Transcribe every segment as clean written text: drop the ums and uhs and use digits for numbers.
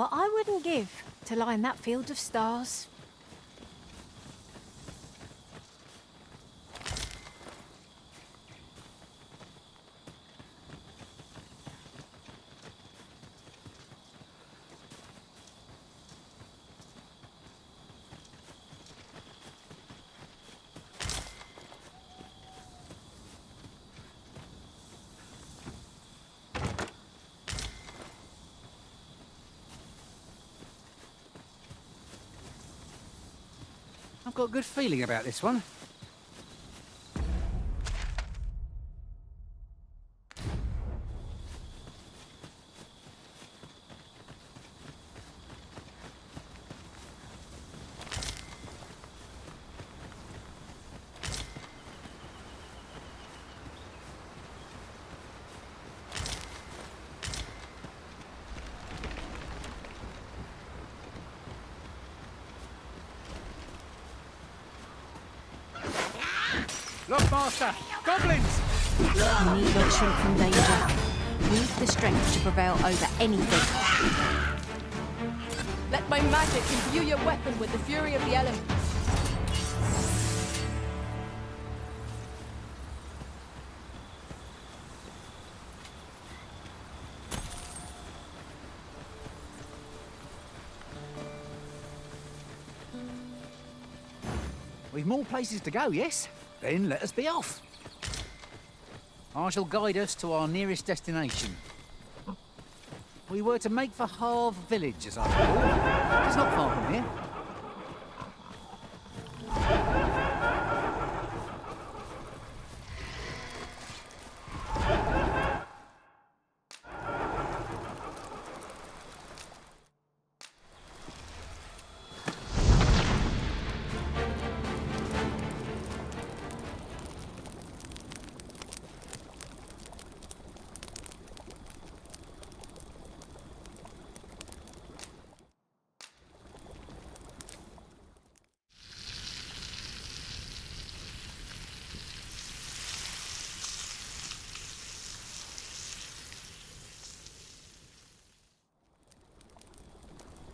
what I wouldn't give to lie in that field of stars. I've got a good feeling about this one. Lockmaster! Goblins! You need not shrink from danger. We've the strength to prevail over anything. Let my magic imbue your weapon with the fury of the elements. We've more places to go, yes? Then let us be off. I shall guide us to our nearest destination. We were to make for Harve Village, as I recall. It's not far from here.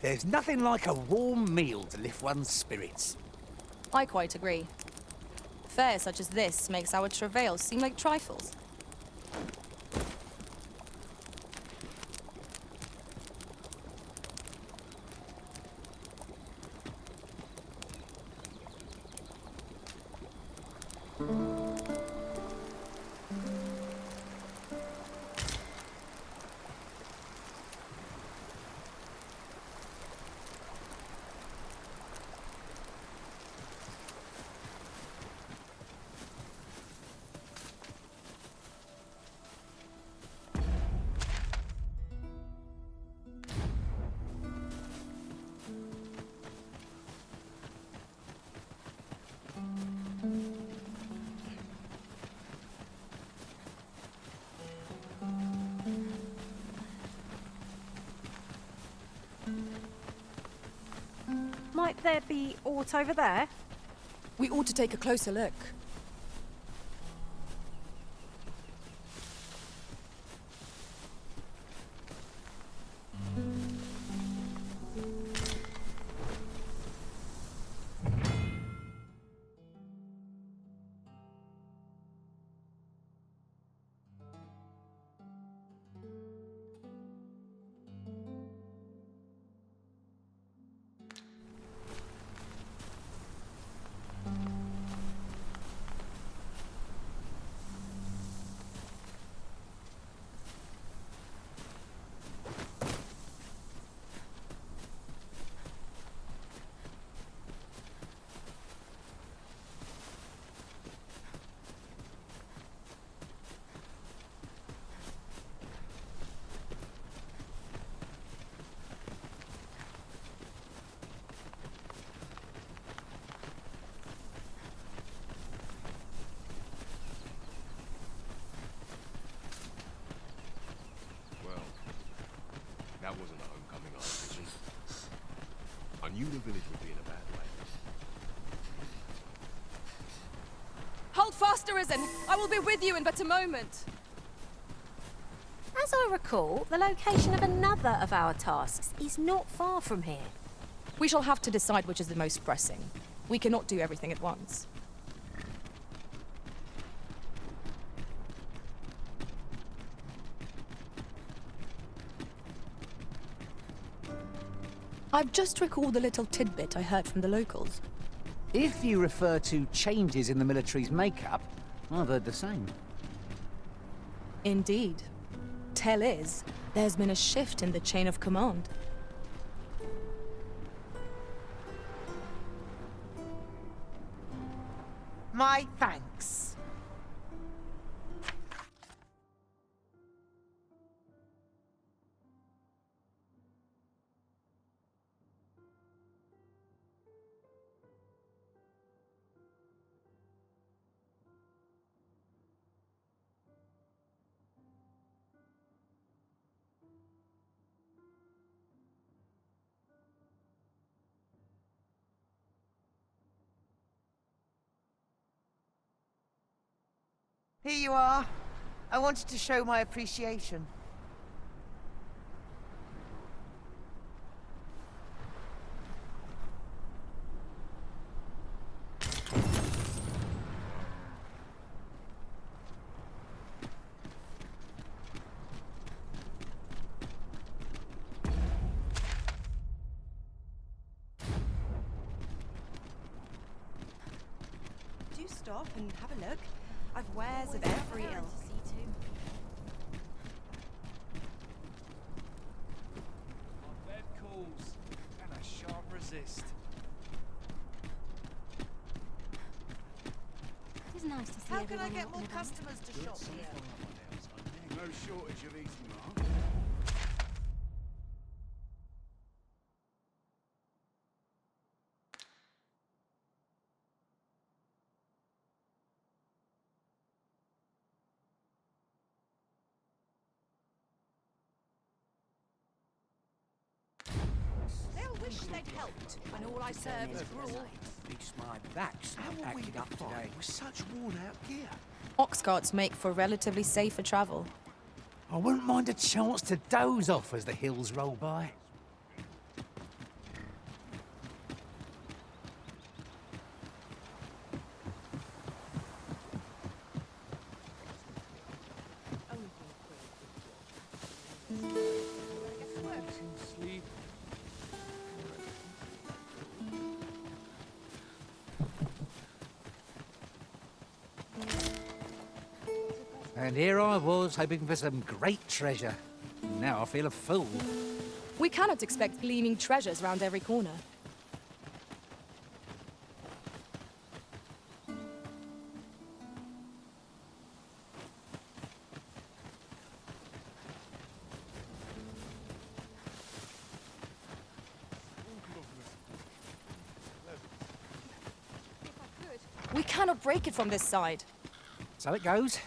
There's nothing like a warm meal to lift one's spirits. I quite agree. Fare such as this makes our travails seem like trifles. Might there be aught over there? We ought to take a closer look. That wasn't a homecoming I envisioned. I knew the village would be in a bad way. Hold fast, Arisen! I will be with you in but a moment. As I recall, the location of another of our tasks is not far from here. We shall have to decide which is the most pressing. We cannot do everything at once. I've just recalled a little tidbit I heard from the locals. If you refer to changes in the military's makeup, I've heard the same. Indeed. Tell is, there's been a shift in the chain of command. My thanks. Here you are. I wanted to show my appreciation. Do stop and have a look. I've wares of every ilk. Bed calls and a sharp resist. It is nice to see How can I everyone get out more and about. customers to shop here? No shortage of easy mark. They'll wish they'd helped when all I serve is gruel. Least my back's not acted up today. With such worn out gear. Ox carts make for relatively safer travel. I wouldn't mind a chance to doze off as the hills roll by. Sleep. And here I was, hoping for some great treasure. Now I feel a fool. We cannot expect gleaming treasures round every corner. We cannot break it from this side. So it goes.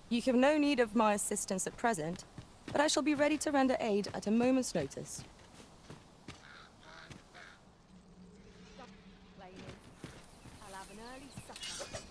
You have no need of my assistance at present, but I shall be ready to render aid at a moment's notice. I'll have an early supper.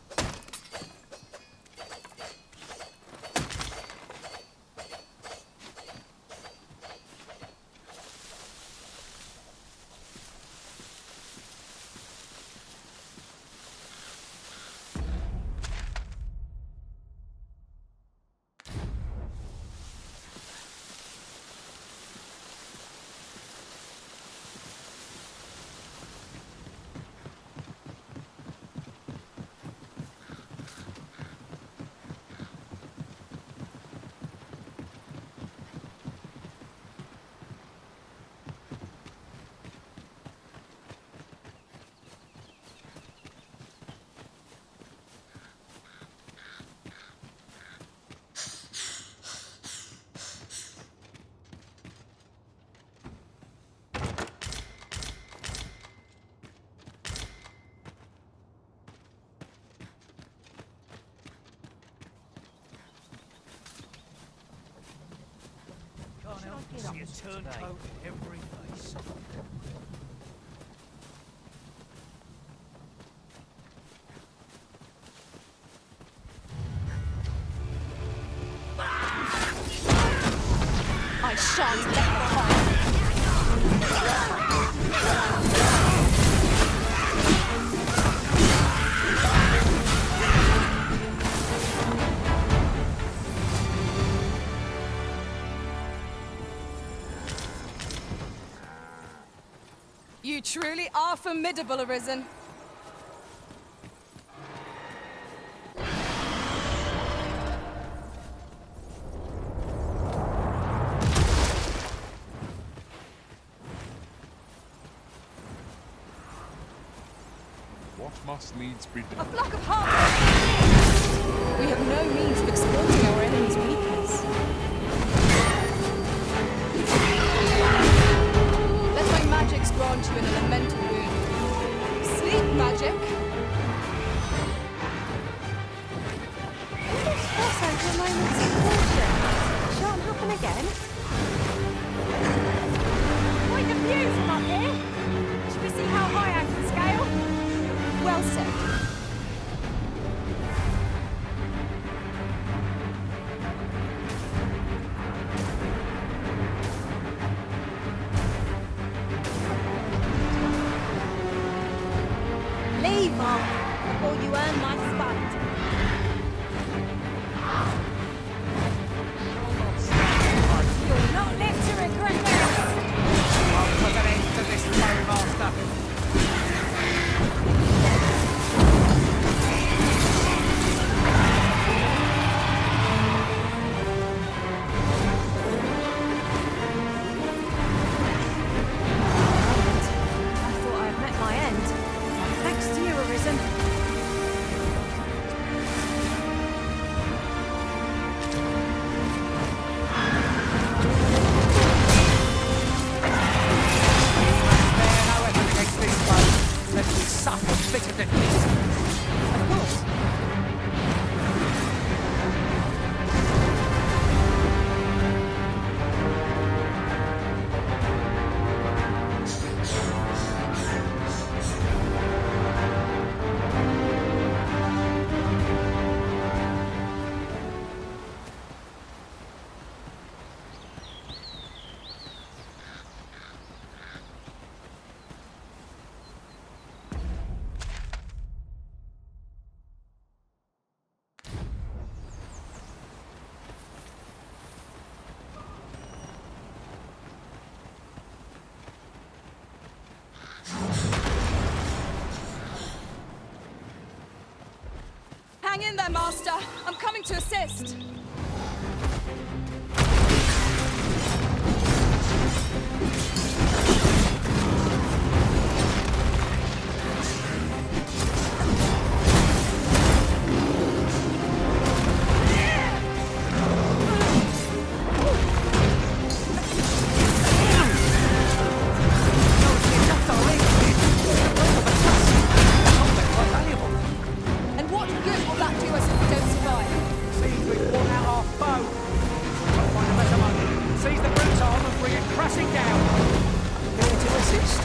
See a turncoat in every face. chance left behind. You truly are formidable, Arisen. What must needs be A done? flock of harpies! We have no means of exploiting our enemy's weakness. Let my magics grant you an elemental wound. Sleep magic! Also, for a moment's caution. Shan't happen again. Quite a view from up here. Should we see how high I can scale? Well said. Leave off before you earn my spite. You'll not live to regret this. I'll put an end to this Master. I thought I had met my end. Thanks to you, Arisen. Spare no effort against this foe, lest we suffer bitter defeat. Of course. Hang in there, Master. I'm coming to assist. And what good will that do us if we don't survive? Seems we've worn out our foe. I'll find a better moment. Seize the brute's arm and bring it crashing down. Here to assist.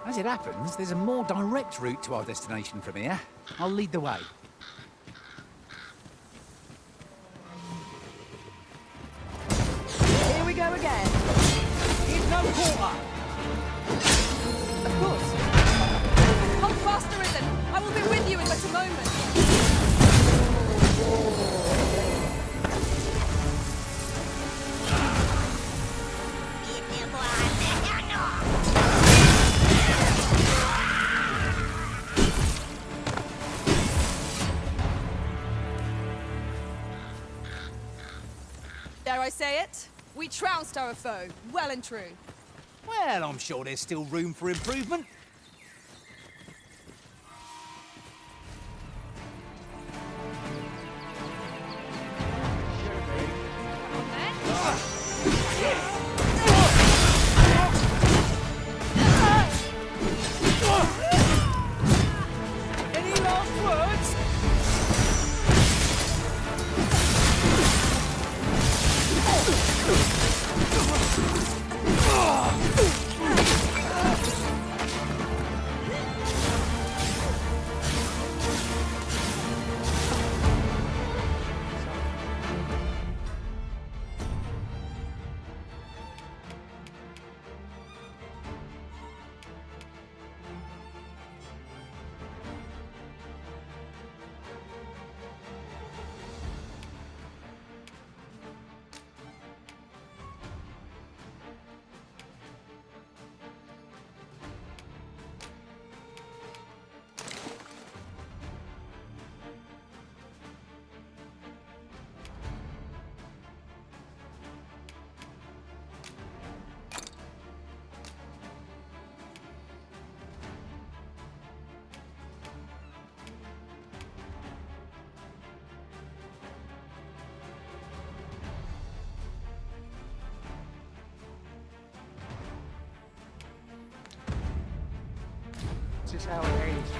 As it happens, there's a more direct route to our destination from here. I'll lead the way. Here we go again. He's no quarter! Of course. Hold fast, Arisen. I will be with you in but a moment. Dare I say it? We trounced our foe, well and true. Well, I'm sure there's still room for improvement. Any last words? This is how it ends.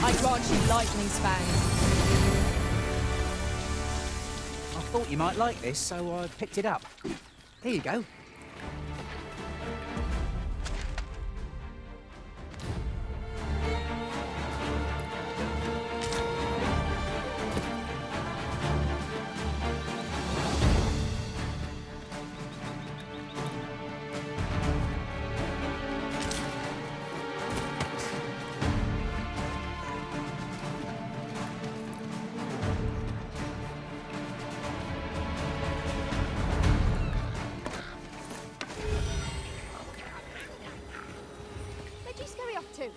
I grant you lightning's fang. I thought you might like this, so I picked it up. Here you go. Where'd you scurry off to?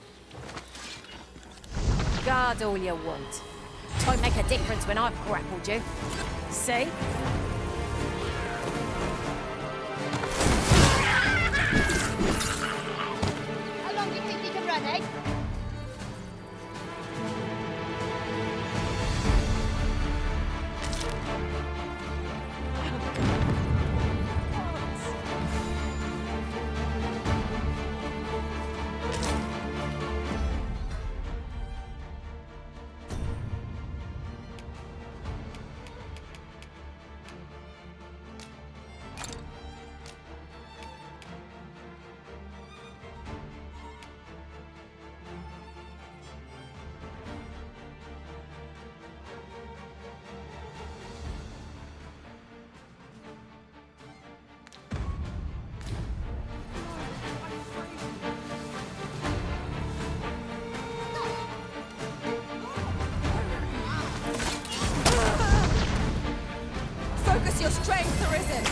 Guard all you want. Won't make a difference when I've grappled you. See? How long do you think you can run, eh? Focus your strength, Arisen.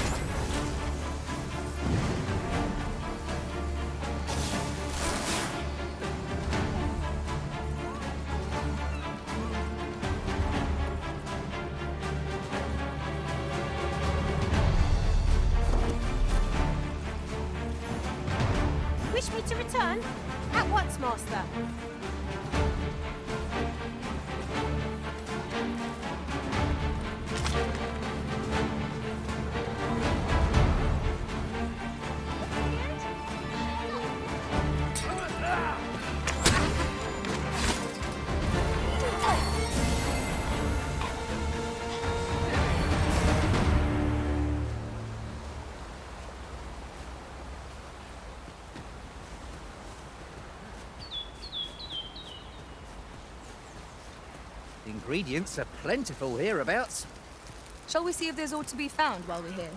Wish me to return? At once, Master. Ingredients are plentiful hereabouts. Shall we see if there's aught to be found while we're here?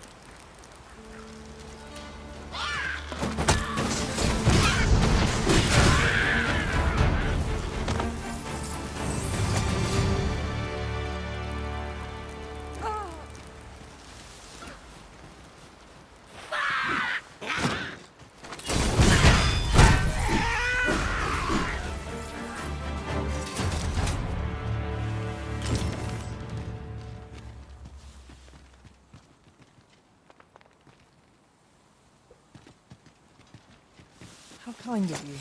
How kind of you.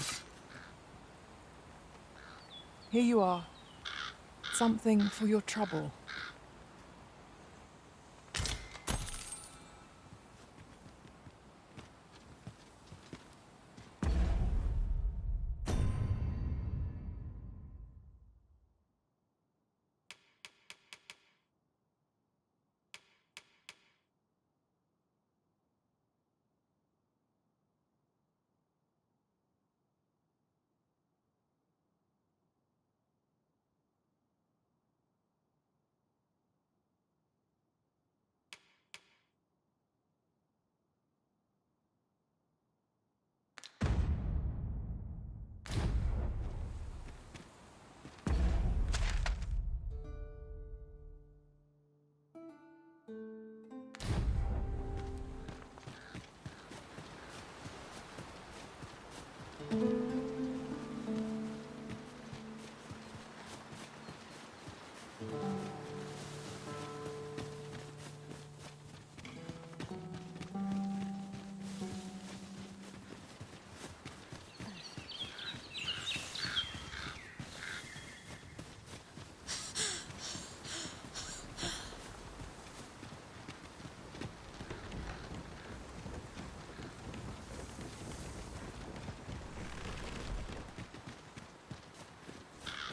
Here you are. Something for your trouble.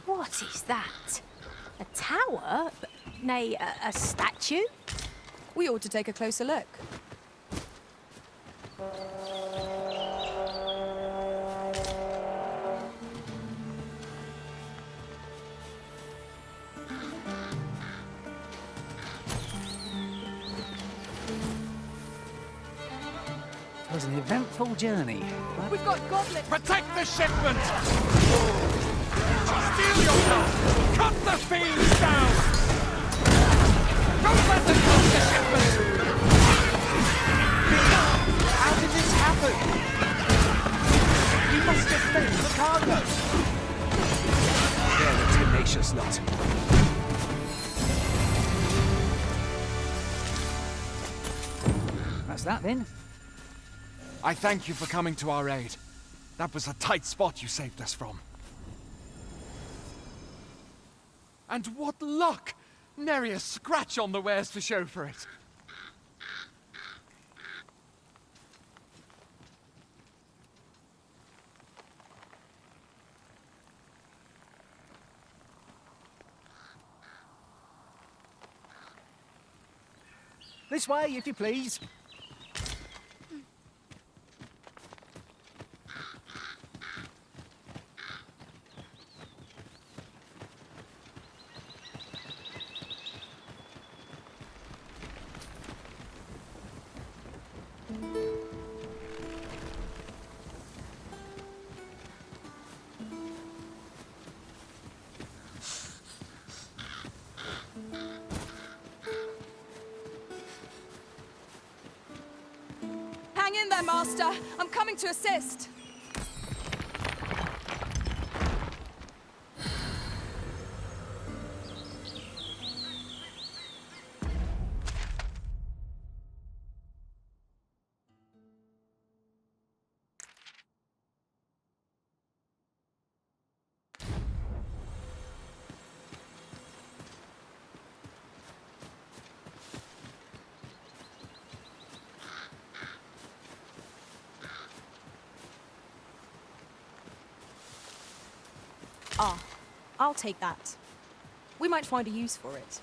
What is that? A tower? Nay, a statue? We ought to take a closer look. It was an eventful journey. We've got goblets! Protect the shipment! Steel yourself! Cut the fiends down! Don't let them cut the shipment! How did this happen? He must have faked the cargo! They're a tenacious lot. That's that then. I thank you for coming to our aid. That was a tight spot you saved us from. And what luck! Nary a scratch on the wares to show for it. This way, if you please. Hang in there, Master! I'm coming to assist! Ah, I'll take that. We might find a use for it.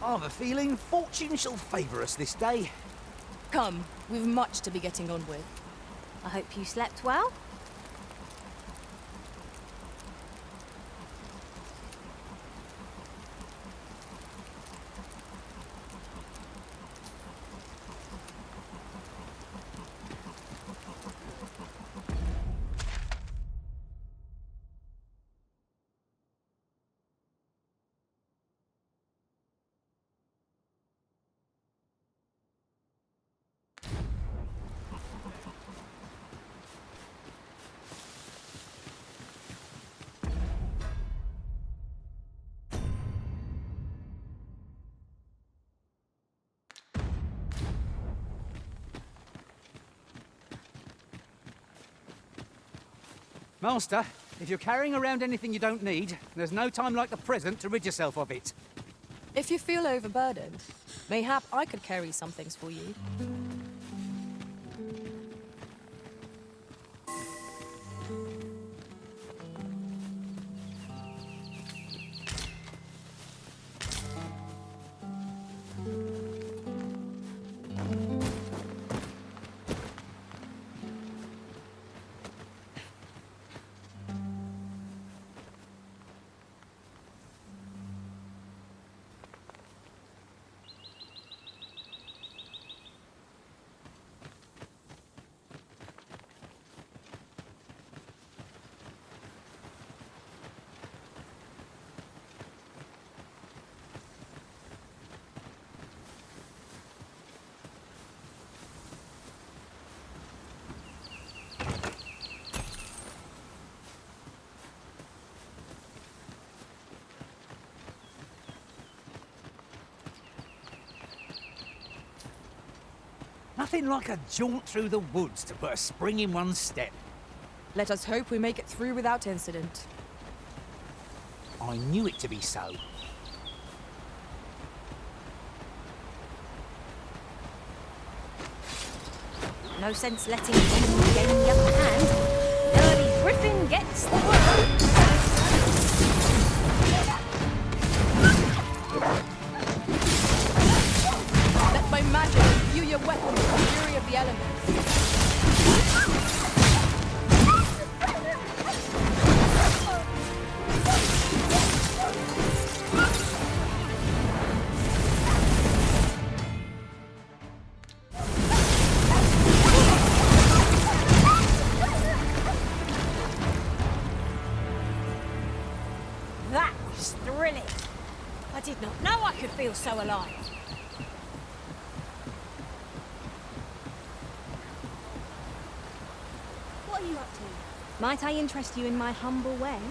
I've a feeling fortune shall favour us this day. Come, we've much to be getting on with. I hope you slept well. Master, if you're carrying around anything you don't need, there's no time like the present to rid yourself of it. If you feel overburdened, mayhap I could carry some things for you. Nothing like a jaunt through the woods to put a spring in one's step. Let us hope we make it through without incident. I knew it to be so. No sense letting anyone gain the upper hand. The early griffin gets the worm. Let my magic imbue your weapon with the fury of the elements. That was thrilling. I did not know I could feel so alive. What are you up to? Might I interest you in my humble ways?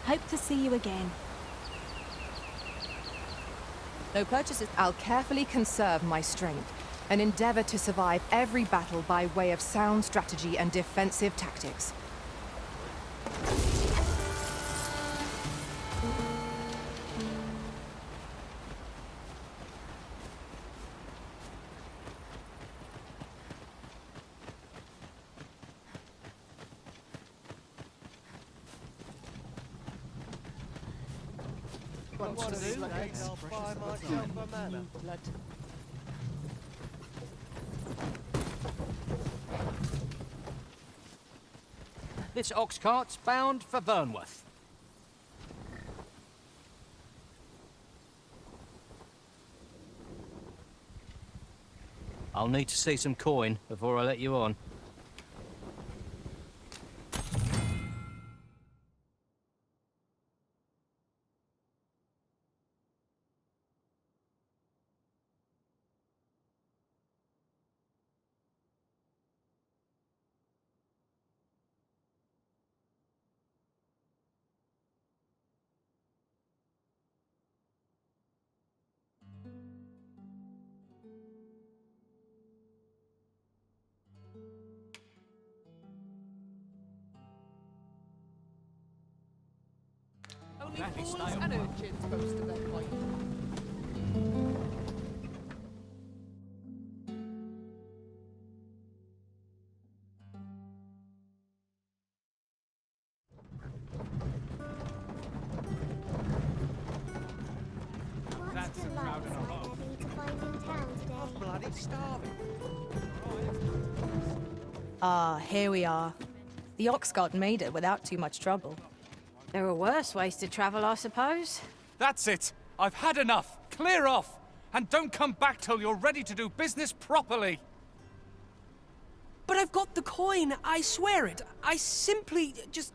Hope to see you again. No purchases. I'll carefully conserve my strength and endeavor to survive every battle by way of sound strategy and defensive tactics. This ox cart's bound for Vernworth. I'll need to see some coin before I let you on. Only fools and urchins boast of their plight. That's a crowd and a half. To find in town today. I'm bloody starving. Ah, here we are. The ox cart made it without too much trouble. There are worse ways to travel, I suppose. That's it. I've had enough. Clear off. And don't come back till you're ready to do business properly. But I've got the coin, I swear it. I simply just...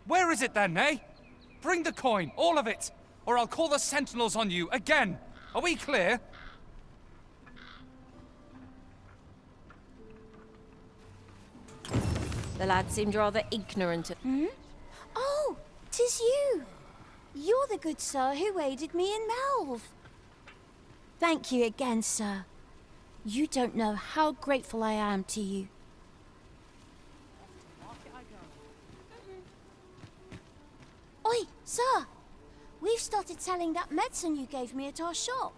Where is it then, eh? Bring the coin, all of it, or I'll call the sentinels on you again. Are we clear? The lad seemed rather ignorant. Oh, 'tis you. You're the good sir who aided me in Melve. Thank you again, sir. You don't know how grateful I am to you. Oi, sir! We've started selling that medicine you gave me at our shop.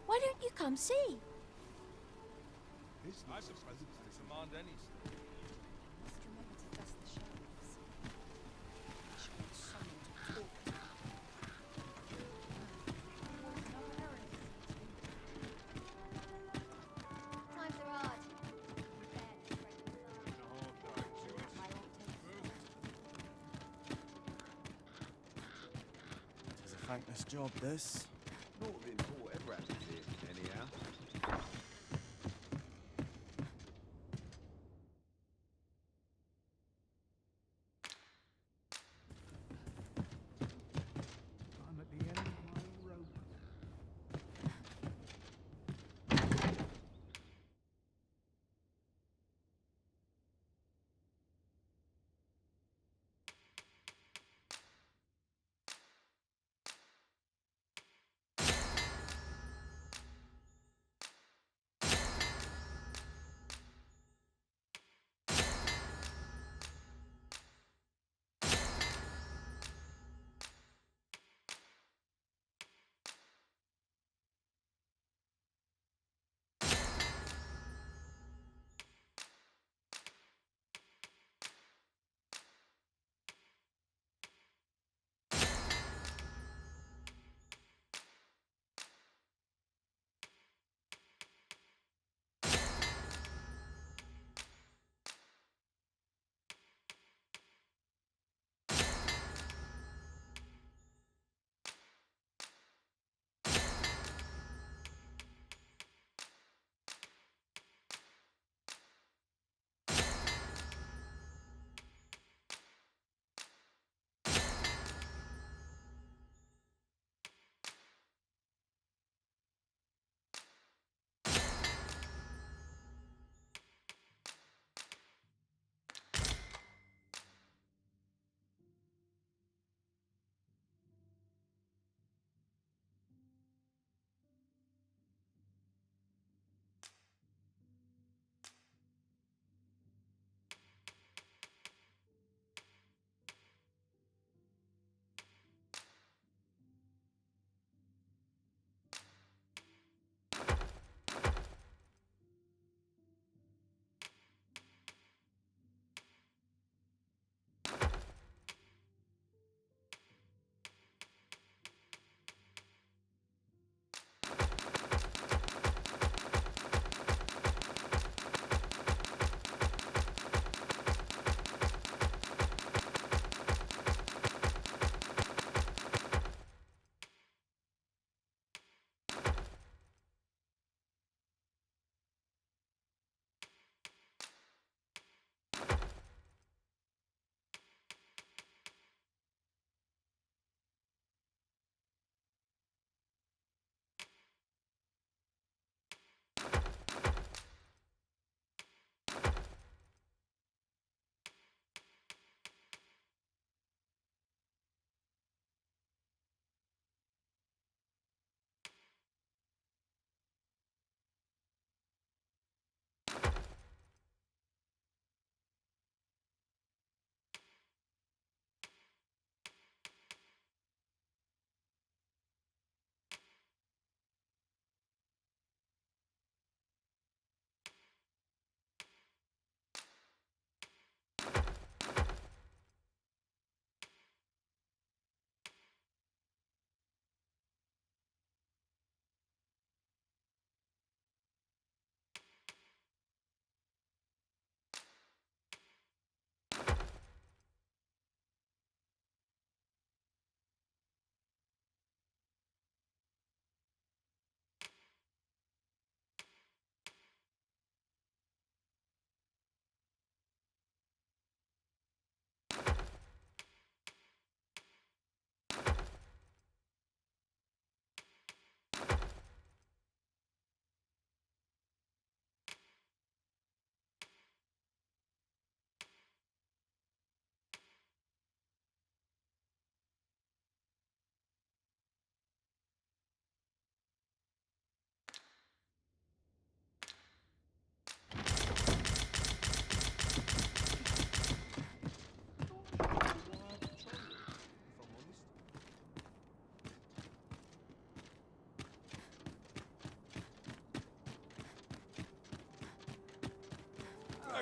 Why don't you come see? I suppose it's demand any. It's a thankless job, this. Not been whatever happened here, anyhow. I'm at the end of my rope.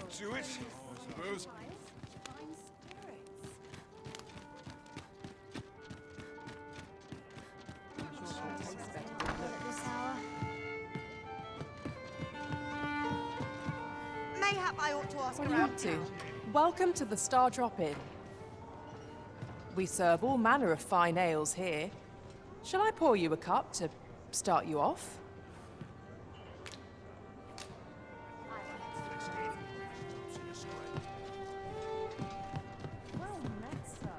back to it, I suppose. Mayhap I ought to ask What are you around up to? town. Welcome to the Star Drop Inn. We serve all manner of fine ales here. Shall I pour you a cup to start you off? Well met, sir.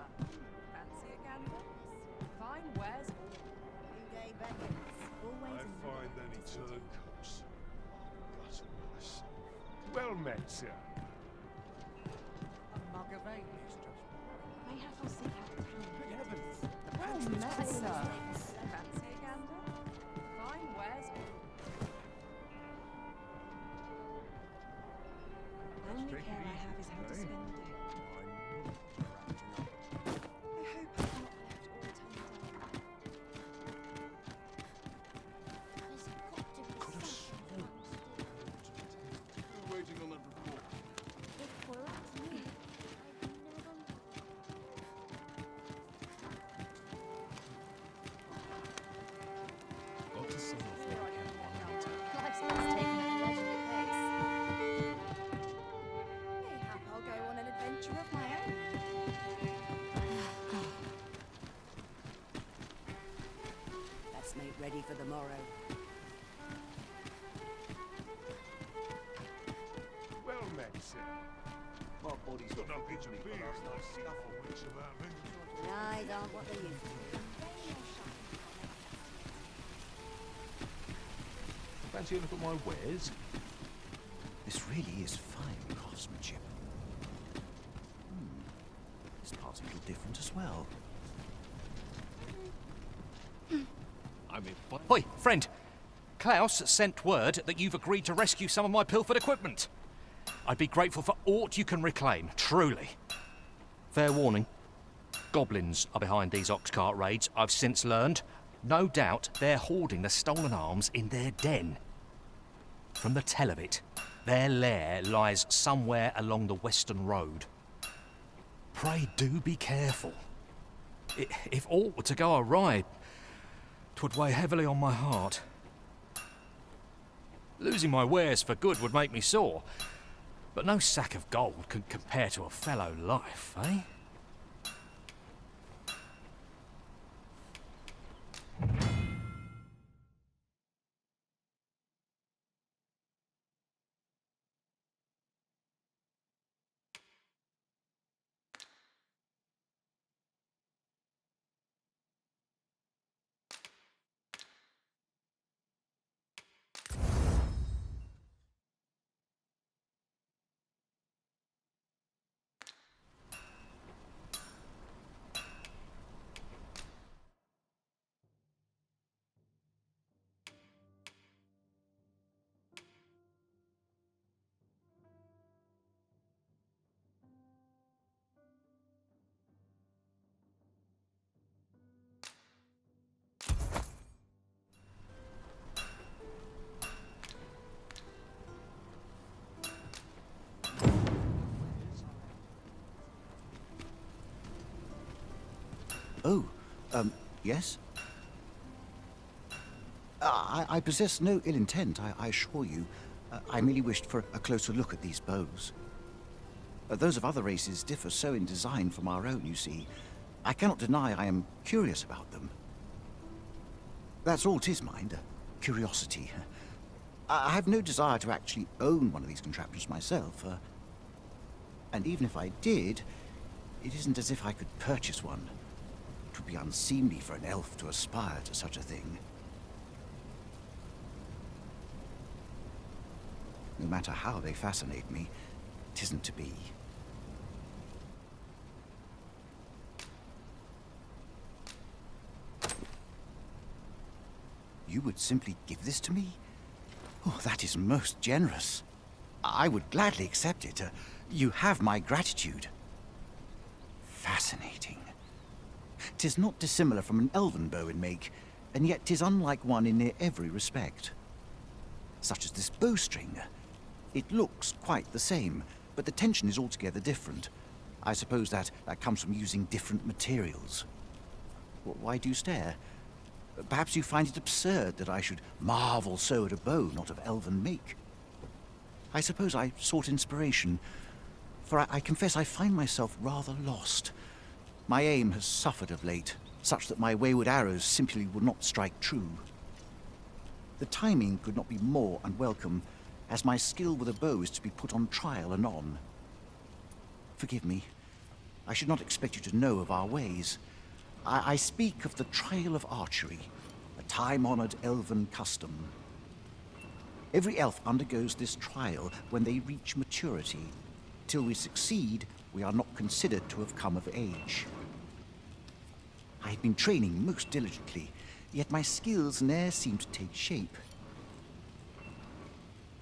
Fancy a gander? Fine wares. I find that he turned coats. That's a nice. Well met, sir. A mug of ale is just Mayhap I'll seek out the Well met, sir. Fancy a gander? Fine wares. Only care I have is how to spend it. I hope I've not left all undone. There's got to be something. We're waiting on that report. Report? Me? Got to sign off what I can one meter. Life's taken a leisurely pace. Mayhap I'll go on an adventure of my own. Let's make ready for the morrow. Well met, sir. my body's Got no pitch of beer. No scuffle which about me. Eyes aren't what they used to be. Fancy a look at my wares? This really is fine craftsmanship. This part's a little different as well. I mean, fine. Oi, friend. Klaus sent word that you've agreed to rescue some of my pilfered equipment. I'd be grateful for aught you can reclaim, truly. Fair warning. Goblins are behind these ox cart raids, I've since learned. No doubt they're hoarding the stolen arms in their den. From the tell of it, their lair lies somewhere along the western road. Pray do be careful. If aught were to go awry, 'twould weigh heavily on my heart. Losing my wares for good would make me sore, but no sack of gold can compare to a fellow life, eh? Oh, yes? I possess no ill intent, I assure you. I merely wished for a closer look at these bows. Those of other races differ so in design from our own, you see. I cannot deny I am curious about them. That's all 'tis, mind, curiosity. I have no desire to actually own one of these contraptions myself. And even if I did, it isn't as if I could purchase one. It would be unseemly for an elf to aspire to such a thing. No matter how they fascinate me, 'tisn't to be. You would simply give this to me? Oh, that is most generous. I would gladly accept it. You have my gratitude. Fascinating. 'Tis not dissimilar from an elven bow in make, and yet 'tis unlike one in near every respect. Such as this bowstring. It looks quite the same, but the tension is altogether different. I suppose that comes from using different materials. Why do you stare? Perhaps you find it absurd that I should marvel so at a bow not of elven make. I suppose I sought inspiration, for I confess I find myself rather lost. My aim has suffered of late, such that my wayward arrows simply would not strike true. The timing could not be more unwelcome, as my skill with a bow is to be put on trial anon. Forgive me. I should not expect you to know of our ways. I speak of the trial of archery, a time-honored elven custom. Every elf undergoes this trial when they reach maturity. Till we succeed, we are not considered to have come of age. I have been training most diligently, yet my skills ne'er seem to take shape.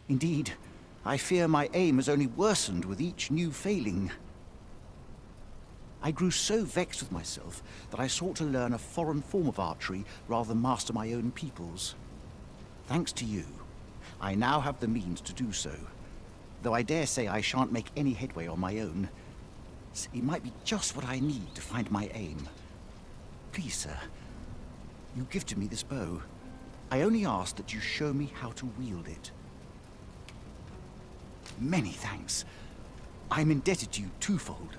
Indeed, I fear my aim has only worsened with each new failing. I grew so vexed with myself that I sought to learn a foreign form of archery rather than master my own people's. Thanks to you, I now have the means to do so, though I dare say I shan't make any headway on my own. It might be just what I need to find my aim. Please, sir, you gifted me this bow. I only ask that you show me how to wield it. Many thanks. I'm indebted to you twofold.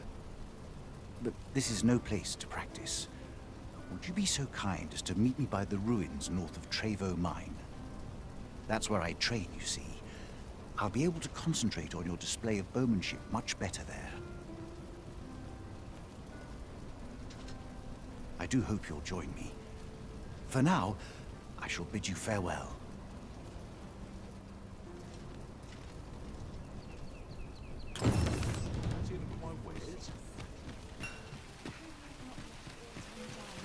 But this is no place to practice. Would you be so kind as to meet me by the ruins north of Trevo Mine? That's where I train, you see. I'll be able to concentrate on your display of bowmanship much better there. I do hope you'll join me. For now, I shall bid you farewell.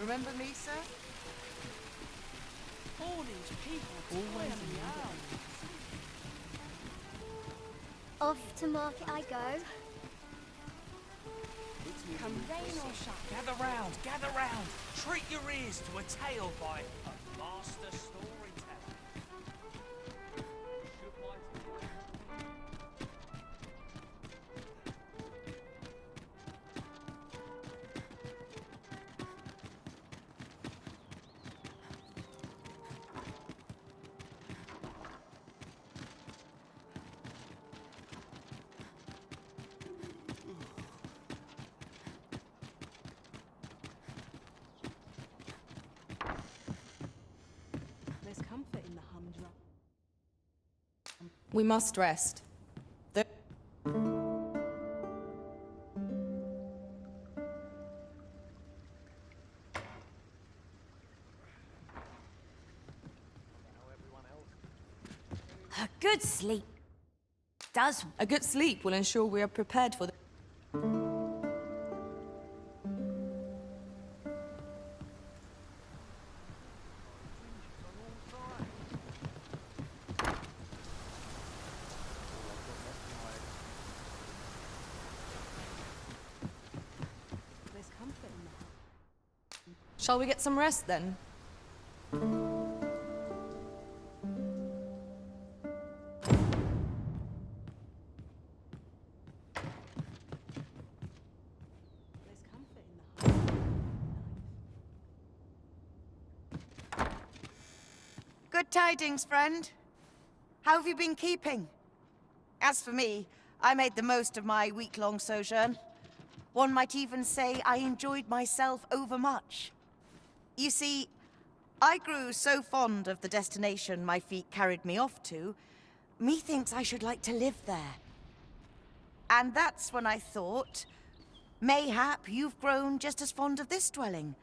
Remember me, sir? All these people always out. Off to market I go. Come rain or shine. Gather round. Treat your ears to a tale by a master storyteller. There's comfort in the humdrum. We must rest. A good sleep does. A good sleep will ensure we are prepared for the... There's comfort in the Shall we get some rest then? There's comfort in the Good tidings, friend. How have you been keeping? As for me, I made the most of my week-long sojourn. One might even say I enjoyed myself overmuch. You see, I grew so fond of the destination my feet carried me off to, methinks I should like to live there. And that's when I thought, mayhap you've grown just as fond of this dwelling.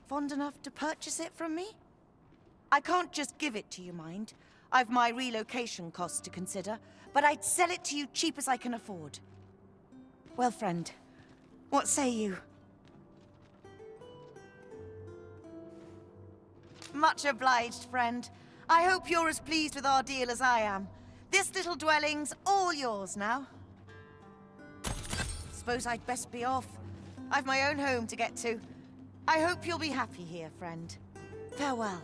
Fond enough to purchase it from me? I can't just give it to you, mind. I've my relocation costs to consider, but I'd sell it to you cheap as I can afford. Well, friend, what say you? Much obliged, friend. I hope you're as pleased with our deal as I am. This little dwelling's all yours now. Suppose I'd best be off. I've my own home to get to. I hope you'll be happy here, friend. Farewell.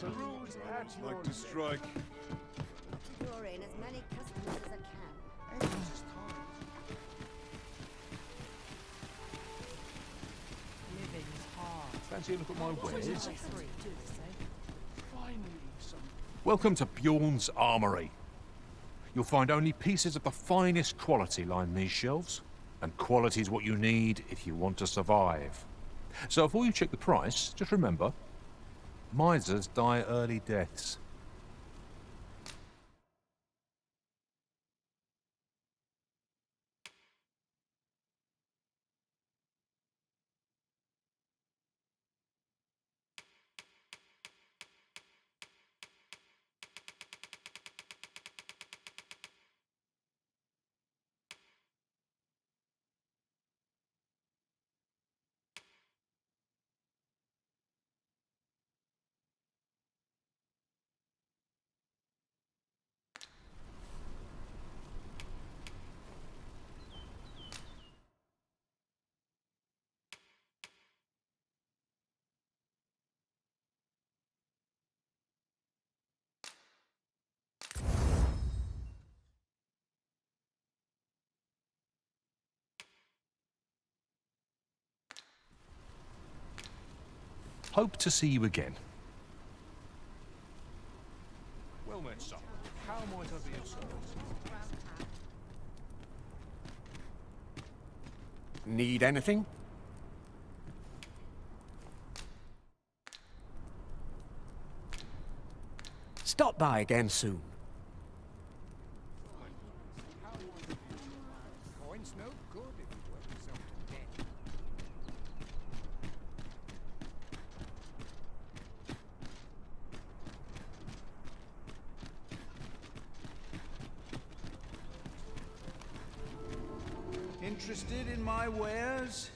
Like to strike. Drawing as many customers as I can. Fancy a look at my wares? Welcome to Bjorn's Armory. You'll find only pieces of the finest quality line these shelves, and quality is what you need if you want to survive. So before you check the price, just remember, misers die early deaths. Hope to see you again. Well met, son. How might I be of service? Need anything? Stop by again soon. Coin's no good if you work yourself to death. Interested in my wares?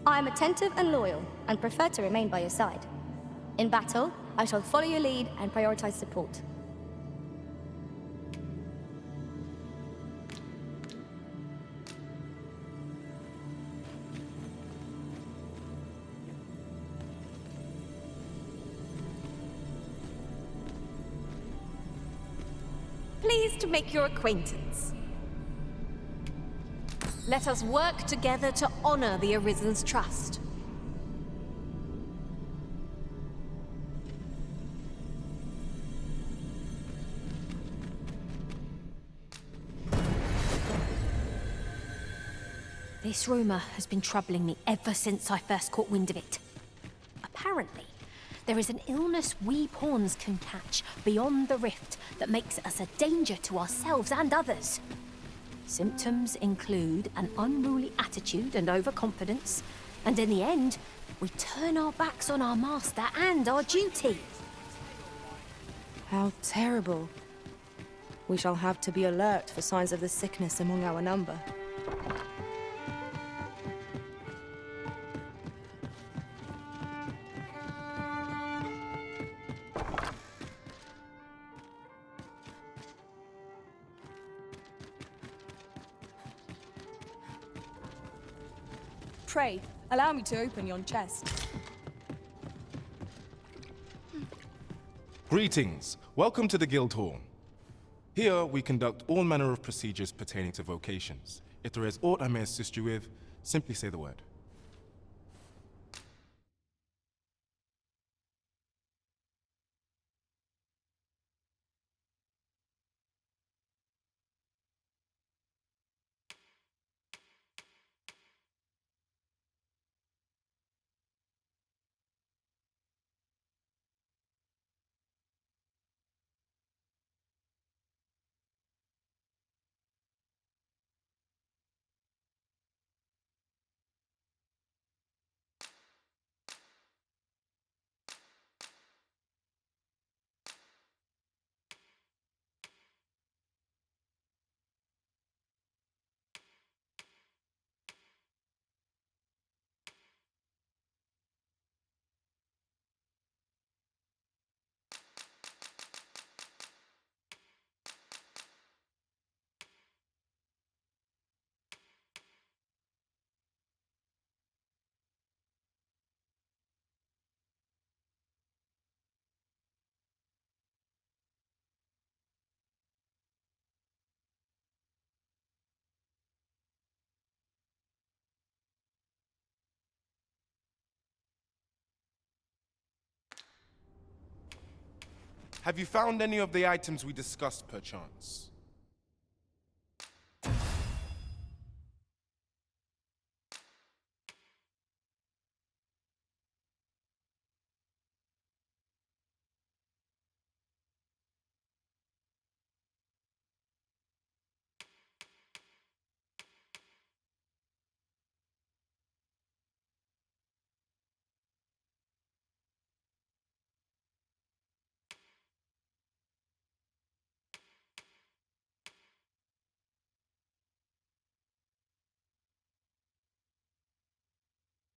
I am attentive and loyal, and prefer to remain by your side. In battle, I shall follow your lead and prioritize support. Pleased to make your acquaintance. Let us work together to honor the Arisen's trust. This rumour has been troubling me ever since I first caught wind of it. Apparently, there is an illness we pawns can catch beyond the rift that makes us a danger to ourselves and others. Symptoms include an unruly attitude and overconfidence, and in the end, we turn our backs on our master and our duty. How terrible. We shall have to be alert for signs of the sickness among our number. Pray, allow me to open yon chest. Greetings. Welcome to the Guild Hall. Here, we conduct all manner of procedures pertaining to vocations. If there is aught I may assist you with, simply say the word. Have you found any of the items we discussed, perchance?